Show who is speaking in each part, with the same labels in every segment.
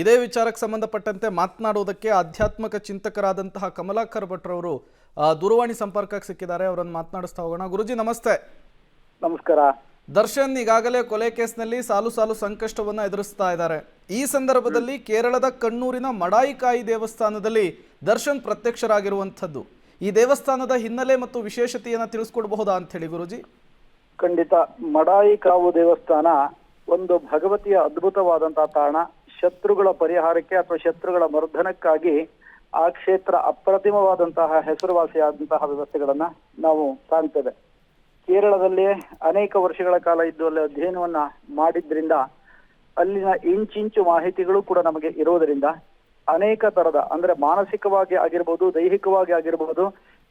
Speaker 1: ಇದೇ ವಿಚಾರಕ್ಕೆ ಸಂಬಂಧಪಟ್ಟಂತೆ ಮಾತನಾಡುವುದಕ್ಕೆ ಆಧ್ಯಾತ್ಮಿಕ ಚಿಂತಕರಾದಂತಹ ಕಮಲಾಕರ್ ಭಟ್ರವರು ದೂರವಾಣಿ ಸಂಪರ್ಕಕ್ಕೆ ಸಿಕ್ಕಿದ್ದಾರೆ. ಅವರನ್ನು ಮಾತನಾಡಿಸ್ತಾ ಹೋಗೋಣ. ಗುರುಜಿ ನಮಸ್ತೆ.
Speaker 2: ನಮಸ್ಕಾರ.
Speaker 1: ದರ್ಶನ್ ಈಗಾಗಲೇ ಕೊಲೆ ಕೇಸ್ನಲ್ಲಿ ಸಾಲು ಸಾಲು ಸಂಕಷ್ಟವನ್ನು ಎದುರಿಸ್ತಾ ಇದ್ದಾರೆ. ಈ ಸಂದರ್ಭದಲ್ಲಿ ಕೇರಳದ ಕಣ್ಣೂರಿನ ಮಡಾಯಿಕಾಯಿ ದೇವಸ್ಥಾನದಲ್ಲಿ ದರ್ಶನ್ ಪ್ರತ್ಯಕ್ಷರಾಗಿರುವಂಥದ್ದು. ಈ ದೇವಸ್ಥಾನದ ಹಿನ್ನೆಲೆ ಮತ್ತು ವಿಶೇಷತೆಯನ್ನು ತಿಳಿಸ್ಕೊಡ್ಬಹುದಾ ಅಂತ ಹೇಳಿ ಗುರುಜಿ?
Speaker 2: ಖಂಡಿತ. ಮಡಾಯಿಕಾವು ದೇವಸ್ಥಾನ ಒಂದು ಭಗವತಿಯ ಅದ್ಭುತವಾದಂತಹ ತಾಣ. ಶತ್ರುಗಳ ಪರಿಹಾರಕ್ಕೆ ಅಥವಾ ಶತ್ರುಗಳ ಮರ್ದನಕ್ಕಾಗಿ ಆ ಕ್ಷೇತ್ರ ಅಪ್ರತಿಮವಾದಂತಹ ಹೆಸರುವಾಸಿಯಾದಂತಹ ವ್ಯವಸ್ಥೆಗಳನ್ನ ನಾವು ಕಾಣ್ತೇವೆ. ಕೇರಳದಲ್ಲಿ ಅನೇಕ ವರ್ಷಗಳ ಕಾಲ ಇದ್ದು ಅಲ್ಲಿ ಅಧ್ಯಯನವನ್ನ ಮಾಡಿದ್ರಿಂದ ಅಲ್ಲಿನ ಇಂಚಿಂಚು ಮಾಹಿತಿಗಳು ಕೂಡ ನಮಗೆ ಇರೋದರಿಂದ ಅನೇಕ ತರದ ಅಂದ್ರೆ ಮಾನಸಿಕವಾಗಿ ಆಗಿರ್ಬೋದು, ದೈಹಿಕವಾಗಿ ಆಗಿರ್ಬೋದು,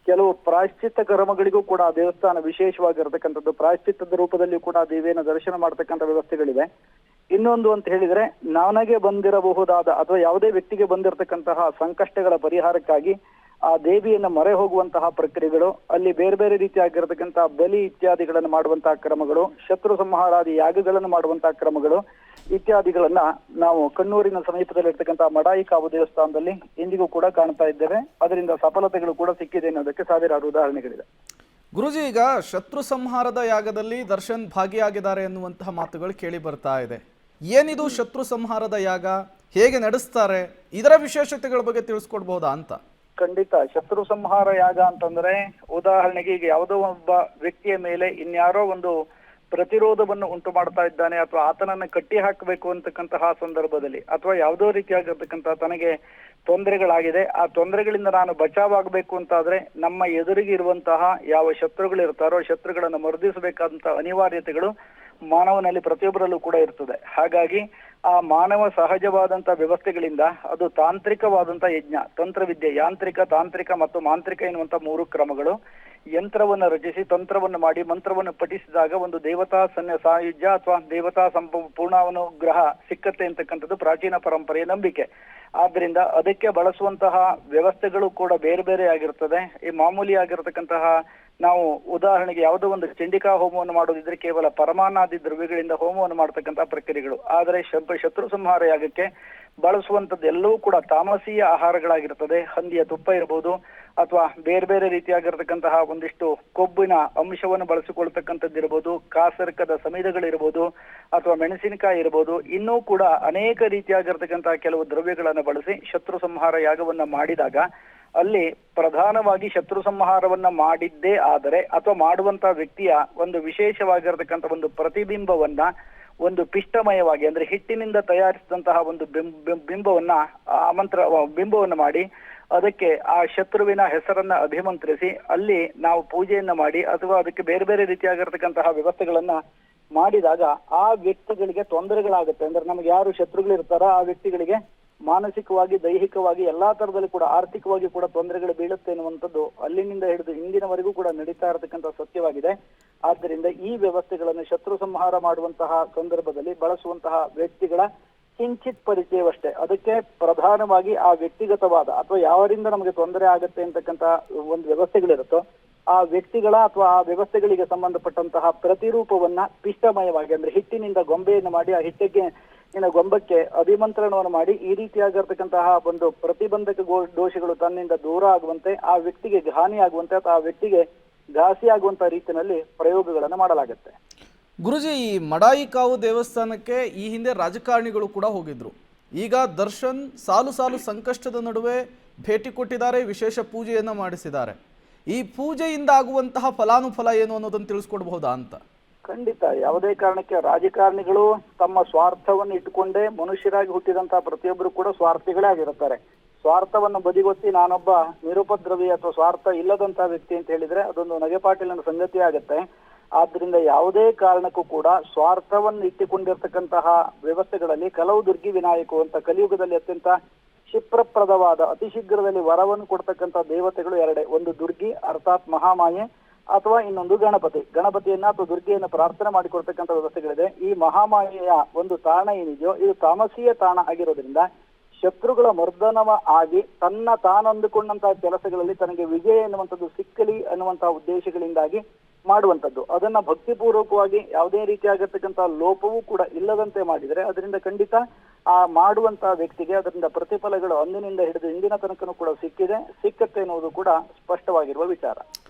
Speaker 2: ಕೆಲವು ಪ್ರಾಯಶ್ಚಿತ್ತ ಕರ್ಮಗಳಿಗೂ ಕೂಡ ದೇವಸ್ಥಾನ ವಿಶೇಷವಾಗಿರತಕ್ಕಂಥದ್ದು. ಪ್ರಾಯಶ್ಚಿತ್ತದ ರೂಪದಲ್ಲಿ ಕೂಡ ದೇವಿಯನ್ನು ದರ್ಶನ ಮಾಡತಕ್ಕಂಥ ವ್ಯವಸ್ಥೆಗಳಿವೆ. ಇನ್ನೊಂದು ಅಂತ ಹೇಳಿದ್ರೆ, ನನಗೆ ಬಂದಿರಬಹುದಾದ ಅಥವಾ ಯಾವುದೇ ವ್ಯಕ್ತಿಗೆ ಬಂದಿರತಕ್ಕಂತಹ ಸಂಕಷ್ಟಗಳ ಪರಿಹಾರಕ್ಕಾಗಿ ಆ ದೇವಿಯನ್ನು ಮೊರೆ ಹೋಗುವಂತಹ ಪ್ರಕ್ರಿಯೆಗಳು, ಅಲ್ಲಿ ಬೇರೆ ಬೇರೆ ರೀತಿಯಾಗಿರತಕ್ಕಂತಹ ಬಲಿ ಇತ್ಯಾದಿಗಳನ್ನು ಮಾಡುವಂತಹ ಕ್ರಮಗಳು, ಶತ್ರು ಸಂಹಾರಾದಿ ಯಾಗಗಳನ್ನು ಮಾಡುವಂತಹ ಕ್ರಮಗಳು ಇತ್ಯಾದಿಗಳನ್ನ ನಾವು ಕಣ್ಣೂರಿನ ಸಮೀಪದಲ್ಲಿರ್ತಕ್ಕಂತಹ ಮಡಾಯಿಕಾವು ದೇವಸ್ಥಾನದಲ್ಲಿ ಇಂದಿಗೂ ಕೂಡ ಕಾಣ್ತಾ ಇದ್ದೇವೆ. ಅದರಿಂದ ಸಫಲತೆಗಳು ಕೂಡ ಸಿಕ್ಕಿದೆ ಅನ್ನೋದಕ್ಕೆ ಸಾವಿರಾರು ಉದಾಹರಣೆಗಳಿದೆ.
Speaker 1: ಗುರುಜಿ, ಈಗ ಶತ್ರು ಸಂಹಾರದ ಯಾಗದಲ್ಲಿ ದರ್ಶನ್ ಭಾಗಿಯಾಗಿದ್ದಾರೆ ಎನ್ನುವಂತಹ ಮಾತುಗಳು ಕೇಳಿ ಬರ್ತಾ ಇದೆ. ಏನಿದು ಶತ್ರು ಸಂಹಾರದ ಯಾಗ, ಹೇಗೆ ನಡೆಸ್ತಾರೆ, ಇದರ ವಿಶೇಷತೆಗಳ ಬಗ್ಗೆ ತಿಳಿಸ್ಕೊಡ್ಬಹುದಾ ಅಂತ?
Speaker 2: ಖಂಡಿತ. ಶತ್ರು ಸಂಹಾರ ಯಾಗ ಅಂತಂದ್ರೆ, ಉದಾಹರಣೆಗೆ ಈಗ ಯಾವುದೋ ಒಬ್ಬ ವ್ಯಕ್ತಿಯ ಮೇಲೆ ಇನ್ಯಾರೋ ಒಂದು ಪ್ರತಿರೋಧವನ್ನು ಉಂಟು ಮಾಡ್ತಾ ಇದ್ದಾನೆ ಅಥವಾ ಆತನನ್ನ ಕಟ್ಟಿ ಹಾಕಬೇಕು ಅಂತಕ್ಕಂತಹ ಸಂದರ್ಭದಲ್ಲಿ, ಅಥವಾ ಯಾವುದೋ ರೀತಿಯಾಗಿರ್ತಕ್ಕಂತಹ ತನಗೆ ತೊಂದರೆಗಳಾಗಿದೆ, ಆ ತೊಂದರೆಗಳಿಂದ ನಾನು ಬಚಾವಾಗಬೇಕು ಅಂತಾದ್ರೆ ನಮ್ಮ ಎದುರಿಗೆ ಇರುವಂತಹ ಯಾವ ಶತ್ರುಗಳು ಇರ್ತಾರೋ ಶತ್ರುಗಳನ್ನು ಮರ್ದಿಸಬೇಕಾದಂತಹ ಅನಿವಾರ್ಯತೆಗಳು ಮಾನವನಲ್ಲಿ ಪ್ರತಿಯೊಬ್ಬರಲ್ಲೂ ಕೂಡ ಇರ್ತದೆ. ಹಾಗಾಗಿ ಆ ಮಾನವ ಸಹಜವಾದಂತಹ ವ್ಯವಸ್ಥೆಗಳಿಂದ ಅದು ತಾಂತ್ರಿಕವಾದಂತ ಯಜ್ಞ, ತಂತ್ರವಿದ್ಯೆ, ಯಾಂತ್ರಿಕ, ತಾಂತ್ರಿಕ ಮತ್ತು ಮಾಂತ್ರಿಕ ಎನ್ನುವಂತ 3 ಕ್ರಮಗಳು. ಯಂತ್ರವನ್ನು ರಚಿಸಿ ತಂತ್ರವನ್ನು ಮಾಡಿ ಮಂತ್ರವನ್ನು ಪಠಿಸಿದಾಗ ಒಂದು ದೇವತಾ ಸಾಯುಜ್ಯ ಅಥವಾ ದೇವತಾ ಪೂರ್ಣಾನುಗ್ರಹ ಸಿಕ್ಕತ್ತೆ ಅಂತಕ್ಕಂಥದ್ದು ಪ್ರಾಚೀನ ಪರಂಪರೆಯ ನಂಬಿಕೆ. ಆದ್ರಿಂದ ಅದಕ್ಕೆ ಬಳಸುವಂತಹ ವ್ಯವಸ್ಥೆಗಳು ಕೂಡ ಬೇರೆ ಬೇರೆ ಆಗಿರ್ತದೆ. ಈ ಮಾಮೂಲಿ ಆಗಿರತಕ್ಕಂತಹ ನಾವು ಉದಾಹರಣೆಗೆ ಯಾವುದೋ ಒಂದು ಚಂಡಿಕಾ ಹೋಮವನ್ನು ಮಾಡೋದಿದ್ರೆ ಕೇವಲ ಪರಮಾನ್ನಾದಿ ದ್ರವ್ಯಗಳಿಂದ ಹೋಮವನ್ನು ಮಾಡತಕ್ಕಂತಹ ಪ್ರಕ್ರಿಯೆಗಳು. ಆದರೆ ಶತ್ರು ಸಂಹಾರ ಯಾಗಕ್ಕೆ ಬಳಸುವಂತದ್ದು ಎಲ್ಲವೂ ಕೂಡ ತಾಮಸೀಯ ಆಹಾರಗಳಾಗಿರ್ತದೆ. ಹಂದಿಯ ತುಪ್ಪ ಇರಬಹುದು ಅಥವಾ ಬೇರೆ ಬೇರೆ ರೀತಿಯಾಗಿರ್ತಕ್ಕಂತಹ ಒಂದಿಷ್ಟು ಕೊಬ್ಬಿನ ಅಂಶವನ್ನು ಬಳಸಿಕೊಳ್ತಕ್ಕಂಥದ್ದಿರ್ಬೋದು, ಕಾಸರ್ಕದ ಸಮಿಧಗಳಿರ್ಬೋದು ಅಥವಾ ಮೆಣಸಿನಕಾಯಿ ಇರ್ಬೋದು, ಇನ್ನೂ ಕೂಡ ಅನೇಕ ರೀತಿಯಾಗಿರ್ತಕ್ಕಂತಹ ಕೆಲವು ದ್ರವ್ಯಗಳನ್ನು ಬಳಸಿ ಶತ್ರು ಸಂಹಾರ ಯಾಗವನ್ನ ಮಾಡಿದಾಗ ಅಲ್ಲಿ ಪ್ರಧಾನವಾಗಿ ಶತ್ರು ಸಂಹಾರವನ್ನ ಮಾಡಿದ್ದೇ ಆದರೆ ಅಥವಾ ಮಾಡುವಂತಹ ವ್ಯಕ್ತಿಯ ಒಂದು ವಿಶೇಷವಾಗಿರತಕ್ಕಂಥ ಒಂದು ಪ್ರತಿಬಿಂಬವನ್ನ ಒಂದು ಪಿಷ್ಟಮಯವಾಗಿ ಅಂದ್ರೆ ಹಿಟ್ಟಿನಿಂದ ತಯಾರಿಸಿದಂತಹ ಒಂದು ಬಿಂಬವನ್ನ ಮಾಡಿ ಅದಕ್ಕೆ ಆ ಶತ್ರುವಿನ ಹೆಸರನ್ನ ಅಭಿಮಂತ್ರಿಸಿ ಅಲ್ಲಿ ನಾವು ಪೂಜೆಯನ್ನ ಮಾಡಿ ಅಥವಾ ಅದಕ್ಕೆ ಬೇರೆ ಬೇರೆ ರೀತಿಯಾಗಿರ್ತಕ್ಕಂತಹ ವ್ಯವಸ್ಥೆಗಳನ್ನ ಮಾಡಿದಾಗ ಆ ವ್ಯಕ್ತಿಗಳಿಗೆ ತೊಂದರೆಗಳಾಗುತ್ತೆ. ಅಂದ್ರೆ ನಮ್ಗೆ ಯಾರು ಶತ್ರುಗಳು ಇರ್ತಾರ ಆ ವ್ಯಕ್ತಿಗಳಿಗೆ ಮಾನಸಿಕವಾಗಿ, ದೈಹಿಕವಾಗಿ ಎಲ್ಲಾ ತರದಲ್ಲಿ ಕೂಡ ಆರ್ಥಿಕವಾಗಿ ಕೂಡ ತೊಂದರೆಗಳು ಬೀಳುತ್ತೆ ಎನ್ನುವಂಥದ್ದು ಅಲ್ಲಿನಿಂದ ಹಿಡಿದು ಇಂದಿನವರೆಗೂ ಕೂಡ ನಡೀತಾ ಇರತಕ್ಕಂಥ ಸತ್ಯವಾಗಿದೆ. ಆದ್ದರಿಂದ ಈ ವ್ಯವಸ್ಥೆಗಳನ್ನು ಶತ್ರು ಸಂಹಾರ ಮಾಡುವಂತಹ ಸಂದರ್ಭದಲ್ಲಿ ಬಳಸುವಂತಹ ವ್ಯಕ್ತಿಗಳ ಕಿಂಚಿತ್ ಪರಿಚಯವಷ್ಟೇ. ಅದಕ್ಕೆ ಪ್ರಧಾನವಾಗಿ ಆ ವ್ಯಕ್ತಿಗತವಾದ ಅಥವಾ ಯಾವರಿಂದ ನಮಗೆ ತೊಂದರೆ ಆಗುತ್ತೆ ಅಂತಕ್ಕಂಥ ಒಂದು ವ್ಯವಸ್ಥೆಗಳಿರುತ್ತೋ ಆ ವ್ಯಕ್ತಿಗಳ ಅಥವಾ ಆ ವ್ಯವಸ್ಥೆಗಳಿಗೆ ಸಂಬಂಧಪಟ್ಟಂತಹ ಪ್ರತಿರೂಪವನ್ನ ಪಿಷ್ಟಮಯವಾಗಿ ಅಂದ್ರೆ ಹಿಟ್ಟಿನಿಂದ ಗೊಂಬೆಯನ್ನು ಮಾಡಿ ಆ ಹಿಟ್ಟಿಗೆ ಗೊಂಬಕ್ಕೆ ಅಭಿಮಂತ್ರಣವನ್ನು ಮಾಡಿ ಈ ರೀತಿಯಾಗಿರ್ತಕ್ಕಂತಹ ಒಂದು ಪ್ರತಿಬಂಧಕ ದೋಷಗಳು ತನ್ನಿಂದ ದೂರ ಆಗುವಂತೆ, ಆ ವ್ಯಕ್ತಿಗೆ ಹಾನಿ ಆಗುವಂತೆ ಅಥವಾ ಆ ವ್ಯಕ್ತಿಗೆ ಘಾಸಿ ಆಗುವಂತ ರೀತಿಯಲ್ಲಿ ಪ್ರಯೋಗಗಳನ್ನು ಮಾಡಲಾಗುತ್ತೆ.
Speaker 1: ಗುರುಜಿ, ಈ ಮಡಾಯಿಕಾವು ದೇವಸ್ಥಾನಕ್ಕೆ ಈ ಹಿಂದೆ ರಾಜಕಾರಣಿಗಳು ಕೂಡ ಹೋಗಿದ್ರು. ಈಗ ದರ್ಶನ್ ಸಾಲು ಸಾಲು ಸಂಕಷ್ಟದ ನಡುವೆ ಭೇಟಿ ಕೊಟ್ಟಿದ್ದಾರೆ, ವಿಶೇಷ ಪೂಜೆಯನ್ನು ಮಾಡಿಸಿದ್ದಾರೆ. ಈ ಪೂಜೆಯಿಂದ ಆಗುವಂತಹ ಫಲಾನುಫಲ ಏನು ಅನ್ನೋದನ್ನು ತಿಳಿಸ್ಕೊಡ್ಬಹುದಾ ಅಂತ?
Speaker 2: ಖಂಡಿತ. ಯಾವುದೇ ಕಾರಣಕ್ಕೆ ರಾಜಕಾರಣಿಗಳು ತಮ್ಮ ಸ್ವಾರ್ಥವನ್ನು ಇಟ್ಟುಕೊಂಡೇ ಮನುಷ್ಯರಾಗಿ ಹುಟ್ಟಿದಂತಹ ಪ್ರತಿಯೊಬ್ಬರು ಕೂಡ ಸ್ವಾರ್ಥಿಗಳೇ ಆಗಿರುತ್ತಾರೆ. ಸ್ವಾರ್ಥವನ್ನು ಬದಿಗೊತ್ತಿ ನಾನೊಬ್ಬ ನಿರುಪದ್ರವಿ ಅಥವಾ ಸ್ವಾರ್ಥ ಇಲ್ಲದಂತಹ ವ್ಯಕ್ತಿ ಅಂತ ಹೇಳಿದ್ರೆ ಅದೊಂದು ನಗೆಪಾಟಿಲಿನ ಸಂಗತಿ ಆಗುತ್ತೆ. ಆದ್ರಿಂದ ಯಾವುದೇ ಕಾರಣಕ್ಕೂ ಕೂಡ ಸ್ವಾರ್ಥವನ್ನು ಇಟ್ಟುಕೊಂಡಿರ್ತಕ್ಕಂತಹ ವ್ಯವಸ್ಥೆಗಳಲ್ಲಿ ಕಲವು ದುರ್ಗಿ ವಿನಾಯಕು ಅಂತ ಕಲಿಯುಗದಲ್ಲಿ ಅತ್ಯಂತ ಕ್ಷಿಪ್ರಪ್ರದವಾದ ಅತಿ ಶೀಘ್ರದಲ್ಲಿ ವರವನ್ನು ಕೊಡ್ತಕ್ಕಂಥ ದೇವತೆಗಳು ಎರಡೇ. ಒಂದು ದುರ್ಗಿ ಅರ್ಥಾತ್ ಮಹಾಮಾಯೆ ಅಥವಾ ಇನ್ನೊಂದು ಗಣಪತಿಯನ್ನ ಅಥವಾ ದುರ್ಗೆಯನ್ನು ಪ್ರಾರ್ಥನೆ ಮಾಡಿಕೊಡ್ತಕ್ಕಂಥ ವ್ಯವಸ್ಥೆಗಳಿದೆ. ಈ ಮಹಾಮಾಯೆಯ ಒಂದು ತಾಣ ಏನಿದೆಯೋ ಇದು ತಾಮಸೀಯ ತಾಣ ಆಗಿರೋದ್ರಿಂದ ಶತ್ರುಗಳ ಮರ್ದನವ ಆಗಿ ತಾನಂದುಕೊಂಡಂತಹ ಕೆಲಸಗಳಲ್ಲಿ ತನಗೆ ವಿಜಯ ಎನ್ನುವಂಥದ್ದು ಸಿಕ್ಕಲಿ ಅನ್ನುವಂತಹ ಉದ್ದೇಶಗಳಿಂದಾಗಿ ಮಾಡುವಂಥದ್ದು. ಅದನ್ನ ಭಕ್ತಿಪೂರ್ವಕವಾಗಿ ಯಾವುದೇ ರೀತಿಯಾಗಿರ್ತಕ್ಕಂತಹ ಲೋಪವೂ ಕೂಡ ಇಲ್ಲದಂತೆ ಮಾಡಿದರೆ ಅದರಿಂದ ಖಂಡಿತ ಆ ಮಾಡುವಂತ ವ್ಯಕ್ತಿಗೆ ಅದರಿಂದ ಪ್ರತಿಫಲಗಳು ಅಂದಿನಿಂದ ಹಿಡಿದು ಇಂದಿನ ತನಕನೂ ಕೂಡ ಸಿಕ್ಕತ್ತೆ ಎನ್ನುವುದು ಕೂಡ ಸ್ಪಷ್ಟವಾಗಿರುವ ವಿಚಾರ.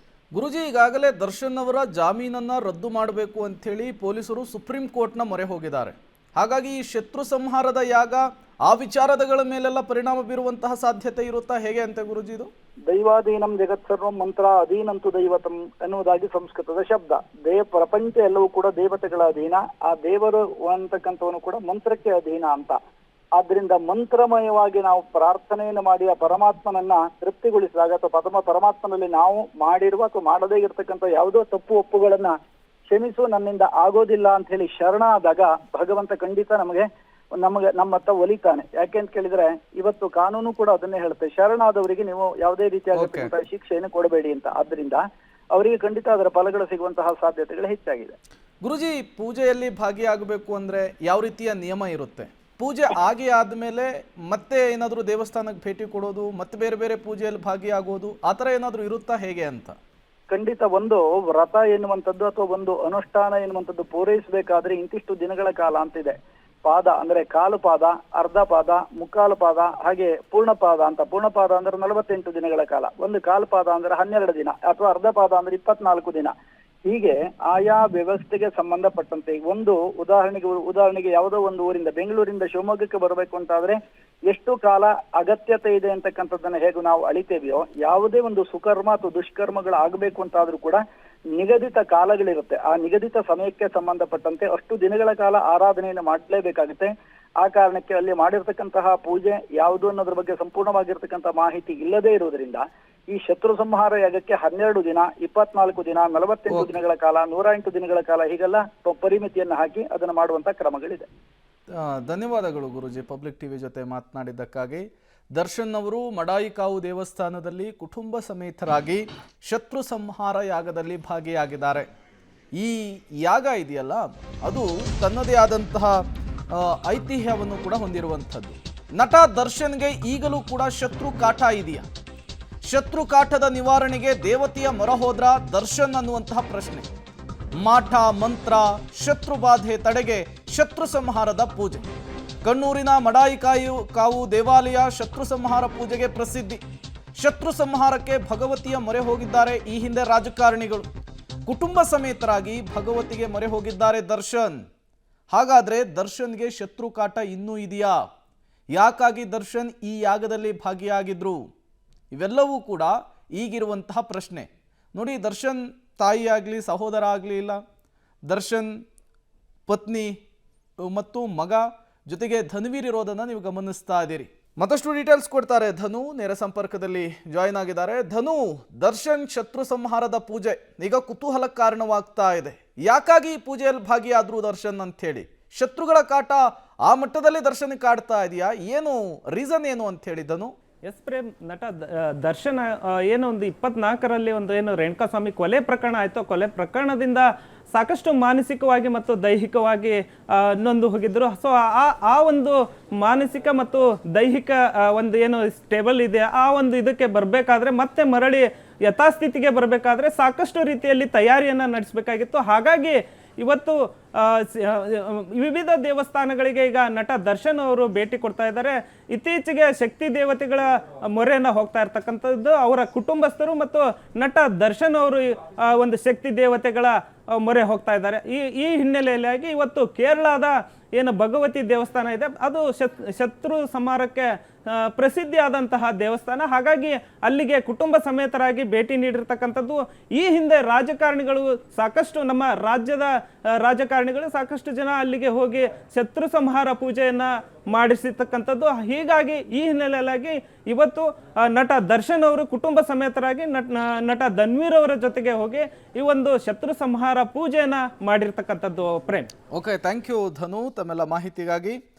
Speaker 1: ಗುರುಜಿ, ಈಗಾಗಲೇ ದರ್ಶನ್ ಅವರ ಜಾಮೀನನ್ನ ರದ್ದು ಮಾಡಬೇಕು ಅಂಥೇಳಿ ಪೊಲೀಸರು ಸುಪ್ರೀಂ ಕೋರ್ಟ್ನ ಮೊರೆ ಹೋಗಿದ್ದಾರೆ. ಹಾಗಾಗಿ ಈ ಶತ್ರು ಸಂಹಾರದ ಯಾಗ ಆ ವಿಚಾರಗಳ ಮೇಲೆಲ್ಲ ಪರಿಣಾಮ ಬೀರುವಂತಹ ಸಾಧ್ಯತೆ ಇರುತ್ತಾ, ಹೇಗೆ ಅಂತ ಗುರುಜಿ ಇದು?
Speaker 2: ದೈವಾಧೀನಂ ಜಗತ್ಸರ್ವಂ ಮಂತ್ರ ಅಧೀನಂತು ದೈವತಂ ಎನ್ನುವುದಾಗಿ ಸಂಸ್ಕೃತದ ಶಬ್ದ. ಪ್ರಪಂಚ ಎಲ್ಲವೂ ಕೂಡ ದೇವತೆಗಳ ಅಧೀನ, ಆ ದೇವರು ಅಂತಕ್ಕಂಥವನು ಕೂಡ ಮಂತ್ರಕ್ಕೆ ಅಧೀನ ಅಂತ. ಆದ್ರಿಂದ ಮಂತ್ರಮಯವಾಗಿ ನಾವು ಪ್ರಾರ್ಥನೆಯನ್ನು ಮಾಡಿ ಆ ಪರಮಾತ್ಮನನ್ನ ತೃಪ್ತಿಗೊಳಿಸಿದಾಗ ಅಥವಾ ಪರಮಾತ್ಮನಲ್ಲಿ ನಾವು ಮಾಡಿರುವ ಅಥವಾ ಮಾಡದೇ ಇರತಕ್ಕಂಥ ಯಾವುದೋ ತಪ್ಪು ಒಪ್ಪುಗಳನ್ನ ಕ್ಷಮಿಸು, ನನ್ನಿಂದ ಆಗೋದಿಲ್ಲ ಅಂತ ಹೇಳಿ ಶರಣ ಆದಾಗ ಭಗವಂತ ಖಂಡಿತ ನಮ್ಮತ್ತ ಒಲಿತಾನೆ. ಯಾಕೆ ಅಂತ ಕೇಳಿದ್ರೆ ಇವತ್ತು ಕಾನೂನು ಕೂಡ ಅದನ್ನೇ ಹೇಳುತ್ತೆ, ಶರಣಾದವರಿಗೆ ನೀವು ಯಾವುದೇ ರೀತಿಯಾಗಿರ್ತಕ್ಕಂಥ ಶಿಕ್ಷೆಯನ್ನು ಕೊಡಬೇಡಿ ಅಂತ. ಆದ್ರಿಂದ ಅವರಿಗೆ ಖಂಡಿತ ಅದರ ಫಲಗಳು ಸಿಗುವಂತಹ ಸಾಧ್ಯತೆಗಳು ಹೆಚ್ಚಾಗಿದೆ.
Speaker 1: ಗುರುಜಿ, ಪೂಜೆಯಲ್ಲಿ ಭಾಗಿಯಾಗಬೇಕು ಅಂದ್ರೆ ಯಾವ ರೀತಿಯ ನಿಯಮ ಇರುತ್ತೆ? ಪೂಜೆ ಆಗಿ ಆದ್ಮೇಲೆ ಮತ್ತೆ ಏನಾದರೂ ದೇವಸ್ಥಾನಕ್ಕೆ ಭೇಟಿ ಕೊಡೋದು, ಮತ್ತೆ ಬೇರೆ ಬೇರೆ ಪೂಜೆಯಲ್ಲಿ ಭಾಗಿಯಾಗೋದು, ಆ ಥರ ಏನಾದರೂ ಇರುತ್ತಾ, ಹೇಗೆ ಅಂತ?
Speaker 2: ಖಂಡಿತ ಒಂದು ವ್ರತ ಎನ್ನುವಂಥದ್ದು ಅಥವಾ ಒಂದು ಅನುಷ್ಠಾನ ಎನ್ನುವಂಥದ್ದು ಪೂರೈಸಬೇಕಾದ್ರೆ ಇಂತಿಷ್ಟು ದಿನಗಳ ಕಾಲ ಅಂತಿದೆ. ಪಾದ ಅಂದ್ರೆ ಕಾಲು ಪಾದ, ಅರ್ಧ ಪಾದ, ಮುಕ್ಕಾಲು ಪಾದ, ಹಾಗೆ ಪೂರ್ಣ ಪಾದ ಅಂತ. ಪೂರ್ಣ ಪಾದ ಅಂದ್ರೆ 48 ದಿನಗಳ ಕಾಲ, ಒಂದು ಕಾಲು ಪಾದ ಅಂದ್ರೆ 12 ದಿನ, ಅಥವಾ ಅರ್ಧ ಪಾದ ಅಂದ್ರೆ 24 ದಿನ. ಹೀಗೆ ಆಯಾ ವ್ಯವಸ್ಥೆಗೆ ಸಂಬಂಧಪಟ್ಟಂತೆ ಒಂದು ಉದಾಹರಣೆಗೆ ಯಾವುದೋ ಒಂದು ಊರಿಂದ, ಬೆಂಗಳೂರಿಂದ ಶಿವಮೊಗ್ಗಕ್ಕೆ ಬರಬೇಕು ಅಂತಾದ್ರೆ ಎಷ್ಟು ಕಾಲ ಅಗತ್ಯತೆ ಇದೆ ಅಂತಕ್ಕಂಥದ್ದನ್ನ ಹೇಗೆ ನಾವು ಅಳಿತೇವೆಯೋ, ಯಾವುದೇ ಒಂದು ಸುಕರ್ಮ ಅಥವಾ ದುಷ್ಕರ್ಮಗಳು ಆಗಬೇಕು ಅಂತಾದ್ರೂ ಕೂಡ ನಿಗದಿತ ಕಾಲಗಳಿರುತ್ತೆ. ಆ ನಿಗದಿತ ಸಮಯಕ್ಕೆ ಸಂಬಂಧಪಟ್ಟಂತೆ ಅಷ್ಟು ದಿನಗಳ ಕಾಲ ಆರಾಧನೆಯನ್ನು ಮಾಡಲೇಬೇಕಾಗುತ್ತೆ. ಆ ಕಾರಣಕ್ಕೆ ಅಲ್ಲಿ ಮಾಡಿರ್ತಕ್ಕಂತಹ ಪೂಜೆ ಯಾವುದು ಅನ್ನೋದ್ರ ಬಗ್ಗೆ ಸಂಪೂರ್ಣವಾಗಿರ್ತಕ್ಕಂಥ ಮಾಹಿತಿ ಇಲ್ಲದೇ ಇರುವುದರಿಂದ ಈ ಶತ್ರು ಸಂಹಾರ ಯಾಗಕ್ಕೆ 12 ದಿನ, 24 ದಿನ, 48 ದಿನಗಳ ಕಾಲ, 108 ದಿನಗಳ ಕಾಲ ಹೀಗೆಲ್ಲ ಪರಿಮಿತಿಯನ್ನು ಹಾಕಿ ಅದನ್ನು ಮಾಡುವಂತ ಕ್ರಮಗಳಿದೆ.
Speaker 1: ಧನ್ಯವಾದಗಳು ಗುರುಜಿ, ಪಬ್ಲಿಕ್ ಟಿವಿ ಜೊತೆ ಮಾತನಾಡಿದ್ದಕ್ಕಾಗಿ. ದರ್ಶನ್ ಅವರು ಮಡಾಯಿಕಾವು ದೇವಸ್ಥಾನದಲ್ಲಿ ಕುಟುಂಬ ಸಮೇತರಾಗಿ ಶತ್ರು ಸಂಹಾರ ಯಾಗದಲ್ಲಿ ಭಾಗಿಯಾಗಿದ್ದಾರೆ. ಈ ಯಾಗ ಇದೆಯಲ್ಲ, ಅದು ತನ್ನದೇ ಆದಂತಹ ಐತಿಹ್ಯವನ್ನು ಕೂಡ ಹೊಂದಿರುವಂಥದ್ದು. ನಟ ದರ್ಶನ್ಗೆ ಈಗಲೂ ಕೂಡ ಶತ್ರು ಕಾಟ ಇದೆಯಾ? ಶತ್ರು ಕಾಟದ ನಿವಾರಣೆಗೆ ದೇವತೆಯ ಮೊರೆ ಹೋದ್ರ ದರ್ಶನ್ ಅನ್ನುವಂತಹ ಪ್ರಶ್ನೆ. ಮಾಠ ಮಂತ್ರ, ಶತ್ರು ಬಾಧೆ ತಡೆಗೆ ಶತ್ರು ಸಂಹಾರದ ಪೂಜೆ. ಕಣ್ಣೂರಿನ ಮಡಾಯಿಕಾವು ದೇವಾಲಯ ಶತ್ರು ಸಂಹಾರ ಪೂಜೆಗೆ ಪ್ರಸಿದ್ಧಿ. ಶತ್ರು ಸಂಹಾರಕ್ಕೆ ಭಗವತಿಯ ಮೊರೆ ಹೋಗಿದ್ದಾರೆ ಈ ಹಿಂದೆ ರಾಜಕಾರಣಿಗಳು. ಕುಟುಂಬ ಸಮೇತರಾಗಿ ಭಗವತಿಗೆ ಮೊರೆ ಹೋಗಿದ್ದಾರೆ ದರ್ಶನ್. ಹಾಗಾದ್ರೆ ದರ್ಶನ್ಗೆ ಶತ್ರು ಕಾಟ ಇನ್ನೂ ಇದೆಯಾ? ಯಾಕಾಗಿ ದರ್ಶನ್ ಈ ಯಾಗದಲ್ಲಿ ಭಾಗಿಯಾಗಿದ್ರು? ಇವೆಲ್ಲವೂ ಕೂಡ ಈಗಿರುವಂತಹ ಪ್ರಶ್ನೆ. ನೋಡಿ, ದರ್ಶನ್ ತಾಯಿ ಆಗಲಿ, ಸಹೋದರ ಆಗಲಿ ಇಲ್ಲ, ದರ್ಶನ್ ಪತ್ನಿ ಮತ್ತು ಮಗ ಜೊತೆಗೆ ಧನ್ವೀರ್ ಇರೋದನ್ನು ನೀವು ಗಮನಿಸ್ತಾ ಇದ್ದೀರಿ. ಮತ್ತಷ್ಟು ಡೀಟೇಲ್ಸ್ ಕೊಡ್ತಾರೆ ಧನು, ನೇರ ಸಂಪರ್ಕದಲ್ಲಿ ಜಾಯಿನ್ ಆಗಿದ್ದಾರೆ. ಧನು, ದರ್ಶನ್ ಶತ್ರು ಸಂಹಾರದ ಪೂಜೆ ಈಗ ಕುತೂಹಲ ಕಾರಣವಾಗ್ತಾ ಇದೆ. ಯಾಕಾಗಿ ಈ ಪೂಜೆಯಲ್ಲಿ ಭಾಗಿಯಾದ್ರು ದರ್ಶನ್ ಅಂತ ಹೇಳಿ? ಶತ್ರುಗಳ ಕಾಟ ಆ ಮಟ್ಟದಲ್ಲಿ ದರ್ಶನ್ ಕಾಡ್ತಾ ಇದೆಯಾ? ಏನು ರೀಸನ್ ಏನು ಅಂತ ಹೇಳಿ ಧನು?
Speaker 3: ಎಸ್ ಪ್ರೇಮ್, ನಟ ದರ್ಶನ್ ಏನು ಒಂದು 24ರಲ್ಲಿ ಒಂದು ಏನು ರೇಣುಕಾಸ್ವಾಮಿ ಕೊಲೆ ಪ್ರಕರಣ ಆಯಿತು, ಕೊಲೆ ಪ್ರಕರಣದಿಂದ ಸಾಕಷ್ಟು ಮಾನಸಿಕವಾಗಿ ಮತ್ತು ದೈಹಿಕವಾಗಿ ನೊಂದು ಹೋಗಿದ್ರು. ಸೊ ಆ ಒಂದು ಮಾನಸಿಕ ಮತ್ತು ದೈಹಿಕ ಒಂದು ಏನು ಸ್ಟೇಬಲ್ ಇದೆ, ಆ ಒಂದು ಇದಕ್ಕೆ ಬರಬೇಕಾದ್ರೆ ಮತ್ತೆ ಮರಳಿ ಯಥಾಸ್ಥಿತಿಗೆ ಬರಬೇಕಾದ್ರೆ ಸಾಕಷ್ಟು ರೀತಿಯಲ್ಲಿ ತಯಾರಿಯನ್ನು ನಡೆಸಬೇಕಾಗಿತ್ತು. ಹಾಗಾಗಿ ಇವತ್ತು ವಿವಿಧ ದೇವಸ್ಥಾನಗಳಿಗೆ ಈಗ ನಟ ದರ್ಶನ್ ಅವರು ಭೇಟಿ ಕೊಡ್ತಾ ಇದ್ದಾರೆ. ಇತ್ತೀಚೆಗೆ ಶಕ್ತಿ ದೇವತೆಗಳ ಮೊರೆಯನ್ನು ಹೋಗ್ತಾ ಇರ್ತಕ್ಕಂಥದ್ದು ಅವರ ಕುಟುಂಬಸ್ಥರು ಮತ್ತು ನಟ ದರ್ಶನ್ ಅವರು ಒಂದು ಶಕ್ತಿ ದೇವತೆಗಳ ಮೊರೆ ಹೋಗ್ತಾ ಇದ್ದಾರೆ. ಈ ಹಿನ್ನೆಲೆಯಲ್ಲಿ ಇವತ್ತು ಕೇರಳದ ಏನು ಭಗವತಿ ದೇವಸ್ಥಾನ ಇದೆ, ಅದು ಶತ್ರು ಸಂಹಾರಕ್ಕೆ ಪ್ರಸಿದ್ಧಿ ಆದಂತಹ ದೇವಸ್ಥಾನ. ಹಾಗಾಗಿ ಅಲ್ಲಿಗೆ ಕುಟುಂಬ ಸಮೇತರಾಗಿ ಭೇಟಿ ನೀಡಿರ್ತಕ್ಕಂಥದ್ದು. ಈ ಹಿಂದೆ ರಾಜಕಾರಣಿಗಳು ಸಾಕಷ್ಟು, ನಮ್ಮ ರಾಜ್ಯದ ರಾಜಕಾರಣಿಗಳು ಸಾಕಷ್ಟು ಜನ ಅಲ್ಲಿಗೆ ಹೋಗಿ ಶತ್ರು ಸಂಹಾರ ಪೂಜೆಯನ್ನ ಮಾಡಿಸಿರ್ತಕ್ಕಂಥದ್ದು. ಹೀಗಾಗಿ ಈ ಹಿನ್ನೆಲೆಯಲ್ಲಿ ಇವತ್ತು ನಟ ದರ್ಶನ್ ಅವರು ಕುಟುಂಬ ಸಮೇತರಾಗಿ ನಟ ಧನ್ವೀರ್ ಅವರ ಜೊತೆಗೆ ಹೋಗಿ ಈ ಒಂದು ಶತ್ರು ಸಂಹಾರ ಪೂಜೆಯನ್ನ ಮಾಡಿರ್ತಕ್ಕಂಥದ್ದು. ಪ್ರೇಮ್,
Speaker 1: ಓಕೆ, ಥ್ಯಾಂಕ್ ಯು ಧನು ತಮ್ಮೆಲ್ಲ ಮಾಹಿತಿಗಾಗಿ.